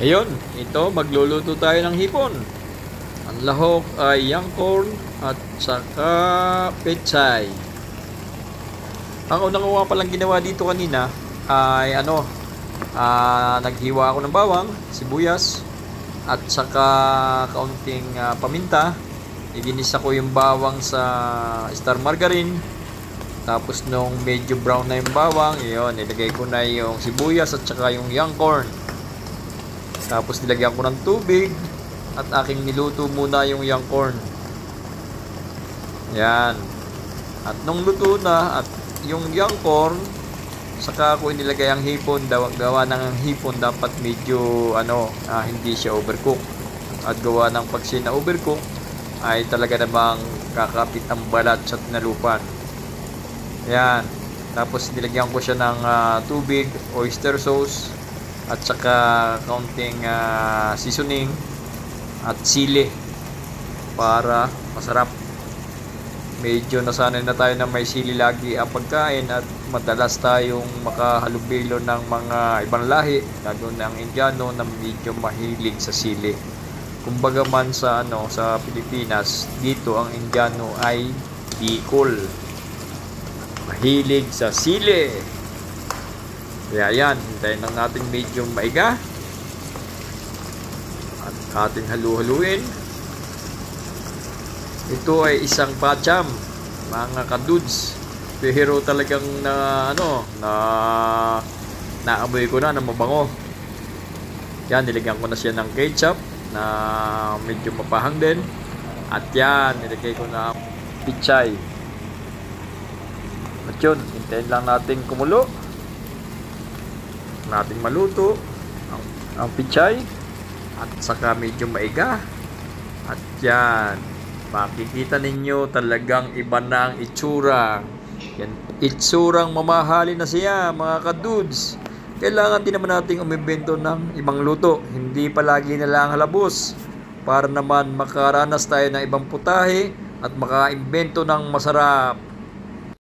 Ayun, ito magluluto tayo ng hipon. Ang lahok ay young corn at saka pechay. Ang unang nga palang ginawa dito kanina ay naghiwa ako ng bawang, sibuyas at saka kaunting paminta. Iginisa ko yung bawang sa star margarine. Tapos nung medyo brown na yung bawang, yun, nilagay ko na yung sibuyas at saka yung young corn. Tapos nilagyan ko ng tubig at aking niluto muna yung young corn. Yan. At nung luto na at yung young corn, saka ko inilagay ang hipon. Gawa ng hipon dapat medyo hindi siya overcook. At gawa ng pag siya na overcook ay talaga namang kakapit ang balat sa tinalupan. Yan. Tapos nilagyan ko siya ng tubig, oyster sauce at saka kaunting seasoning at sili para masarap. Medyo nasanay na tayo na may sili lagi ang pagkain at madalas tayong makahalubilo ng mga ibang lahi, lalo na ang Indiano na medyo mahilig sa sili. Kumbaga man sa Pilipinas, dito ang Indiano ay Bicol. Mahilig sa sili. Kaya yan, hintayin lang natin medyo maiga at ating halu-haluin. Ito ay isang pacham, mga kadudes. Pero talagang naamoy ko na mabango. Yan, nilagyan ko na siya ng ketchup na medyo mapahang din. At yan, nilagay ko na pichay. At yun, hintayin lang natin kumulo. Natin maluto ang pichay at saka medyo maiga. At yan, makikita ninyo talagang iba na ang itsura. Yan, itsurang mamahalin na siya, mga kadudes. Kailangan din naman nating umimbento ng ibang luto, hindi palagi na lang halabos, para naman makaranas tayo ng ibang putahe at makaimbento ng masarap.